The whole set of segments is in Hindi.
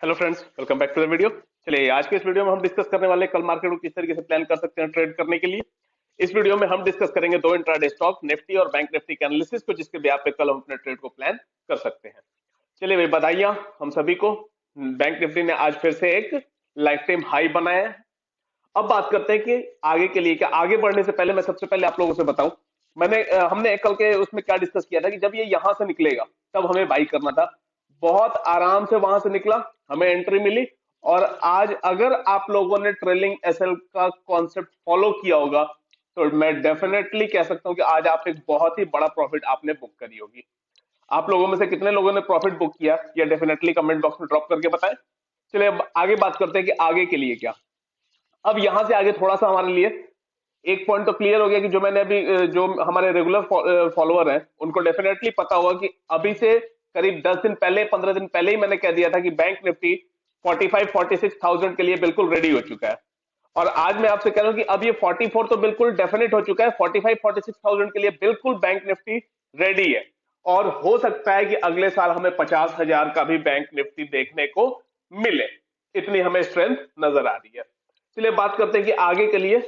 Hello friends, welcome back to the video. चलिए, आज के इस वीडियो में हम डिस्कस करने वाले हैं कल मार्केट को किस तरीके से प्लान कर सकते हैं ट्रेड करने के लिए। इस वीडियो में हम डिस्कस करेंगे दो इंट्राडे स्टॉक निफ्टी और बैंक निफ्टी के एनालिसिस को, जिसके ब्याह पे कल हम अपने ट्रेड को प्लान कर सकते हैं। चलिए भाई, बधाइयां हम सभी को। बैंक निफ्टी ने आज फिर से एक लाइफ टाइम हाई बनाया है। अब बात करते हैं कि आगे के लिए क्या। आगे बढ़ने से पहले मैं सबसे पहले आप लोगों से बताऊं, हमने कल के उसमें क्या डिस्कस किया था कि जब ये यहां से निकलेगा तब हमें बाई करना था। बहुत आराम से वहां से निकला, हमें एंट्री मिली। और आज अगर आप लोगों ने ट्रेलिंग एसएल का कॉन्सेप्ट फॉलो किया होगा तो मैं डेफिनेटली कह सकता हूं कि आज आप एक बहुत ही बड़ा प्रॉफिट आपने बुक करी होगी। आप लोगों में से कितने लोगों ने प्रॉफिट बुक किया, या डेफिनेटली कमेंट बॉक्स में ड्रॉप करके बताएं। चलिए, अब आगे बात करते हैं कि आगे के लिए क्या। अब यहां से आगे थोड़ा सा हमारे लिए एक पॉइंट तो क्लियर हो गया कि जो मैंने अभी जो हमारे रेगुलर फॉलोअर हैं उनको डेफिनेटली पता होगा कि अभी से करीब 10 दिन पहले, 15 दिन पहले ही मैंने कह दिया था कि बैंक निफ्टी 45-46,000 के लिए बिल्कुल रेडी हो चुका है। और आज मैं आपसे कह रहा हूं कि अब ये 44 तो बिल्कुल डेफिनेट हो चुका है। 45-46,000 के लिए बिल्कुल बैंक निफ्टी रेडी है। और हो सकता है कि अगले साल हमें 50,000 का भी बैंक निफ्टी देखने को मिले, इतनी हमें स्ट्रेंथ नजर आ रही है। चलिए बात करते हैं कि आगे के लिए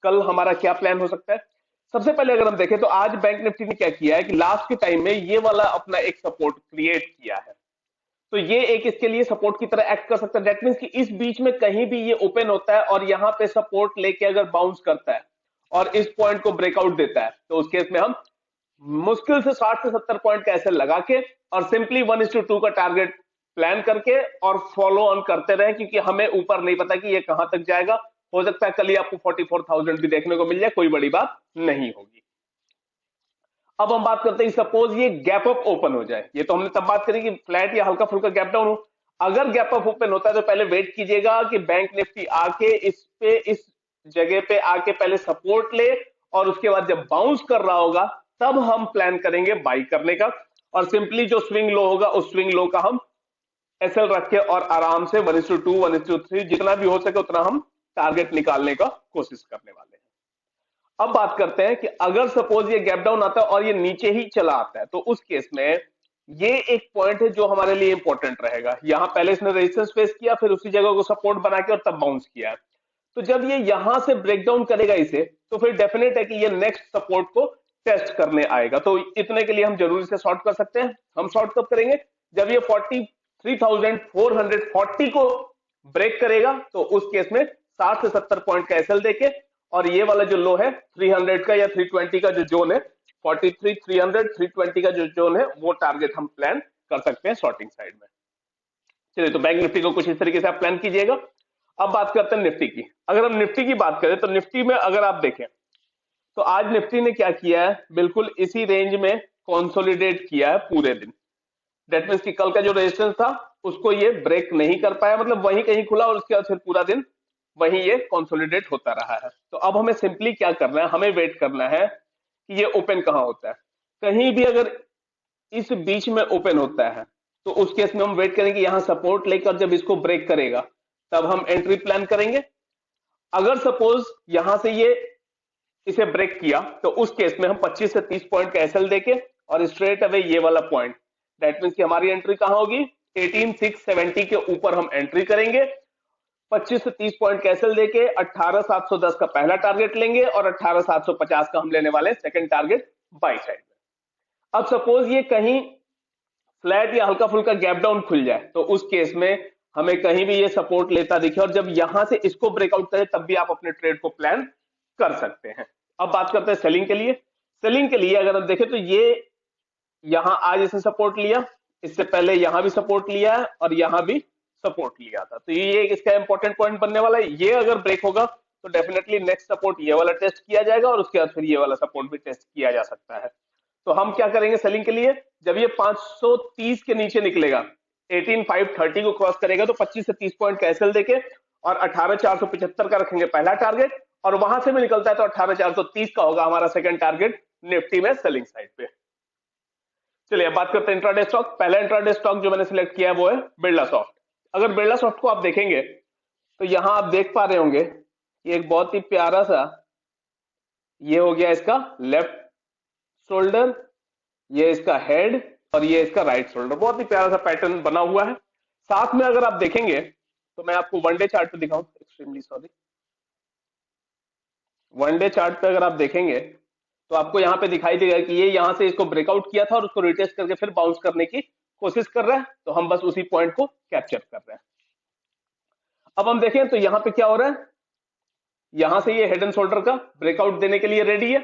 कल हमारा क्या प्लान हो सकता है। सबसे पहले अगर हम देखें तो आज बैंक निफ्टी ने क्या किया है कि लास्ट के टाइम में ये वाला अपना एक सपोर्ट क्रिएट किया है। तो ये एक इसके लिए सपोर्ट की तरह एक्ट कर सकता है। दैट मींस कि इस बीच में कहीं भी ये ओपन होता है और यहाँ पे सपोर्ट लेके अगर बाउंस करता है और इस पॉइंट को ब्रेकआउट देता है तो उस केस में हम मुश्किल से 60 से 70 पॉइंट का ऐसे लगा के और सिंपली 1:2 का टारगेट प्लान करके और फॉलो ऑन करते रहे, क्योंकि हमें ऊपर नहीं पता कि ये कहां तक जाएगा। हो सकता है कल ही आपको 44,000 भी देखने को मिल जाए, कोई बड़ी बात नहीं होगी। अब हम बात करते हैं सपोज ये गैप अप ओपन हो जाए। ये तो हमने तब बात करी कि फ्लैट या हल्का फुल्का गैप डाउन हो। अगर गैप अप ओपन होता है तो पहले वेट कीजिएगा कि बैंक निफ्टी आके इस जगह पे आके पहले सपोर्ट ले, और उसके बाद जब बाउंस कर रहा होगा तब हम प्लान करेंगे बाई करने का। और सिंपली जो स्विंग लो होगा उस स्विंग लो का हम एसएल रख के और आराम से 1:2 1:3 जितना भी हो सके उतना हम टारगेट निकालने का कोशिश करने वाले हैं। अब बात करते हैं कि अगर सपोज ये गैप डाउन आता है और ये नीचे ही चला आता है तो उस केस में ये एक पॉइंट है जो हमारे लिए इंपॉर्टेंट रहेगा। यहां पहले इसने रेजिस्टेंस फेस किया, फिर उसी जगह को सपोर्ट बना के और तब बाउंस किया। तो जब ये यहां से ब्रेक डाउन करेगा इसे, तो फिर डेफिनेट है कि ये नेक्स्ट सपोर्ट को टेस्ट करने आएगा। तो इतने के लिए हम जरूरी से शॉर्ट कर सकते हैं। हम शॉर्ट कब करेंगे? जब ये 43,440 को ब्रेक करेगा तो उस केस में 60 से 70 पॉइंट का एसएल देके, और ये वाला जो लो है 300 का या 320 का जो जोन है, 43 300 320 का जो जोन है, वो टारगेट हम प्लान कर सकते हैं शॉर्टिंग साइड में। चलिए, तो बैंक निफ्टी को कुछ इस तरीके से आप प्लान कीजिएगा। अब बात करते हैं निफ्टी की। अगर हम निफ्टी की बात करें तो निफ्टी में अगर आप देखें तो आज निफ्टी ने क्या किया है, बिल्कुल इसी रेंज में कंसोलिडेट किया है पूरे दिन। दैट मीन्स कि कल का जो रेजिस्टेंस था उसको ये ब्रेक नहीं कर पाया, मतलब वहीं कहीं खुला और उसके बाद फिर पूरा दिन वहीं ये कंसोलिडेट होता रहा है। तो अब हमें सिंपली क्या करना है, हमें वेट करना है कि ये ओपन कहां होता है। कहीं भी अगर इस बीच में ओपन होता है तो उस केस में हम वेट करेंगे, यहां सपोर्ट लेकर जब इसको ब्रेक करेगा तब हम एंट्री प्लान करेंगे। अगर सपोज यहां से ये इसे ब्रेक किया तो उस केस में हम 25 से 30 पॉइंट का एसएल देके और स्ट्रेट अवे ये वाला पॉइंट, दैट मींस कि हमारी एंट्री कहां होगी, 18,670 के ऊपर हम एंट्री करेंगे। 25 से 30 पॉइंट कैसल देके 18,710 का पहला टारगेट लेंगे और 18,750 का हम लेने वाले सेकंड टारगेट बाई साइड में। अब सपोज ये कहीं फ्लैट या हल्का फुल्का गैप डाउन खुल जाए तो उस केस में हमें कहीं भी ये सपोर्ट लेता दिखे और जब यहां से इसको ब्रेकआउट करे तब भी आप अपने ट्रेड को प्लान कर सकते हैं। अब बात करते हैं सेलिंग के लिए। सेलिंग के लिए अगर हम देखें तो ये यहां आज इसे सपोर्ट लिया, इससे पहले यहां भी सपोर्ट लिया है और यहां भी सपोर्ट लिया था। तो ये इसका इंपॉर्टेंट पॉइंट बनने वाला है। ये अगर ब्रेक होगा तो डेफिनेटली नेक्स्ट सपोर्ट ये वाला टेस्ट किया जाएगा और उसके बाद फिर ये वाला सपोर्ट भी टेस्ट किया जा सकता है। तो हम क्या करेंगे सेलिंग के लिए, जब ये 530 के नीचे निकलेगा, 18,530 को क्रॉस करेगा तो 25 से 30 पॉइंट कैंसिल देके और 18,475 का रखेंगे पहला टारगेट, और वहां से भी निकलता है तो 18,430 का होगा हमारा सेकंड टारगेट निफ्टी में सेलिंग साइड पे। चलिए अब बात करते हैं इंट्राडे स्टॉक। पहला इंट्राडे स्टॉक जो मैंने सिलेक्ट किया है वो है बिरला सॉफ्ट। अगर बिरला सॉफ्ट को आप देखेंगे तो यहां आप देख पा रहे होंगे ये एक बहुत ही प्यारा सा, ये हो गया इसका लेफ्ट शोल्डर, ये इसका हेड और ये इसका राइट शोल्डर। बहुत ही प्यारा सा पैटर्न बना हुआ है। साथ में अगर आप देखेंगे तो मैं आपको वन डे चार्ट पे दिखाऊं, extremely sorry, one day chart पे अगर आप देखेंगे तो आपको यहाँ पे दिखाई देगा कि ये यहाँ से इसको ब्रेकआउट किया था और उसको रिटेस्ट करके फिर बाउंस करने की कोशिश कर रहा है, तो हम बस उसी पॉइंट को कैप्चर कर रहे हैं। अब हम देखें तो यहाँ पे क्या हो रहा है, यहां से ये हेड एंड शोल्डर का ब्रेकआउट देने के लिए रेडी है।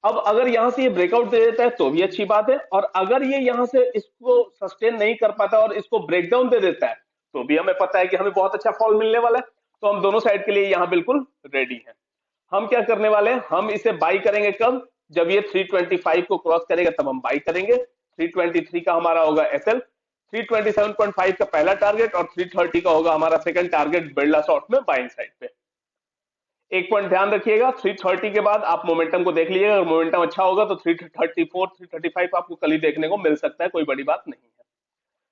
अब अगर यहां से ये ब्रेकआउट दे देता है तो भी अच्छी बात है, और अगर ये यहां से इसको सस्टेन नहीं कर पाता और इसको ब्रेकडाउन दे देता है तो भी हमें पता है कि हमें बहुत अच्छा फॉल मिलने वाला है। तो हम दोनों साइड के लिए यहाँ बिल्कुल रेडी हैं। हम क्या करने वाले हैं, हम इसे बाई करेंगे कब, जब ये 325 को क्रॉस करेगा तब हम बाई करेंगे। 323 का हमारा होगा एसएल, 327.5 का पहला टारगेट और 330 का होगा हमारा सेकंड टारगेट बिरला शॉर्ट में बाइंग साइड पे। एक पॉइंट ध्यान रखिएगा, 330 के बाद आप मोमेंटम को देख लीजिएगा, अगर मोमेंटम अच्छा होगा तो 334 335 आपको कल ही देखने को मिल सकता है, कोई बड़ी बात नहीं है।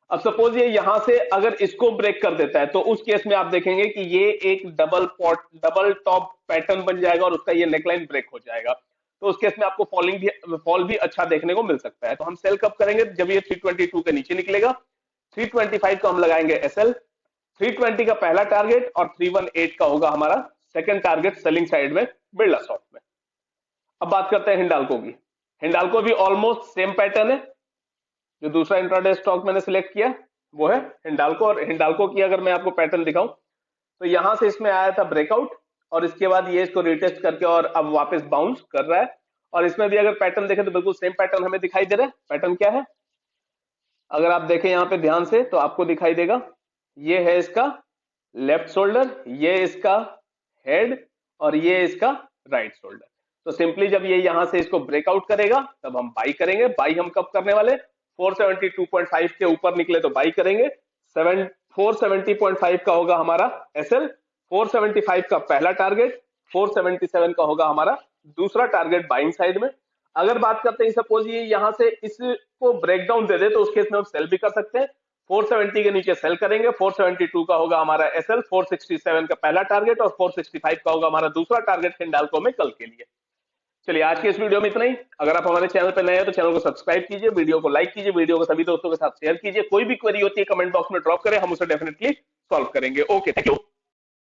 अब सपोज ये यहां से अगर इसको ब्रेक कर देता है तो उस केस में आप देखेंगे कि ये एक डबल टॉप पैटर्न बन जाएगा और उसका ये नेकलाइन ब्रेक हो जाएगा, तो उस केस में आपको फॉल भी अच्छा देखने को मिल सकता है। तो हम सेल कब करेंगे, जब ये 322 के नीचे निकलेगा। 325 को हम लगाएंगे एसएल, 320 का पहला टारगेट और 318 का होगा हमारा सेकंड टारगेट सेलिंग साइड में बिरला शॉर्ट में। अब बात करते हैं हिंडाल्को की। हिंडाल्को भी ऑलमोस्ट सेम पैटर्न है, जो दूसरा इंट्राडे स्टॉक मैंने सिलेक्ट किया वो है हिंडाल्को। और हिंडाल्को की अगर मैं आपको पैटर्न दिखाऊं तो यहां से इसमें आया था ब्रेकआउट और इसके बाद ये इसको रिटेस्ट करके और अब वापस बाउंस कर रहा है, और इसमें भी अगर पैटर्न देखें तो बिल्कुल सेम पैटर्न हमें दिखाई दे रहा है। पैटर्न क्या है, अगर आप देखें यहाँ पे ध्यान से तो आपको दिखाई देगा, ये है इसका लेफ्ट शोल्डर, ये इसका हेड और ये इसका राइट शोल्डर। तो सिंपली जब ये यहां से इसको ब्रेकआउट करेगा तब हम बाई करेंगे। बाई हम कब करने वाले, 472.5 के ऊपर निकले तो बाई करेंगे। 470.5 का होगा हमारा एसएल, 475 का पहला टारगेट, 477 का होगा हमारा दूसरा टारगेट बाइंग साइड में। अगर बात करते हैं सपोज ये यहां से इसको ब्रेकडाउन दे दे तो उस केस में हम सेल भी कर सकते हैं। 470 के नीचे सेल करेंगे, 472 का होगा हमारा एसएल, 467 का पहला टारगेट और 465 का होगा हमारा दूसरा टारगेट हिंडाल्को में कल के लिए। चलिए आज के इस वीडियो में इतना ही। अगर आप हमारे चैनल पर नए हैं तो चैनल को सब्सक्राइब कीजिए, वीडियो को लाइक कीजिए, वीडियो को सभी दोस्तों के साथ शेयर कीजिए। कोई भी क्वेरी होती है कमेंट बॉक्स में ड्रॉप करें, हम उसे डेफिनेटली सॉल्व करेंगे। Okay, thank you.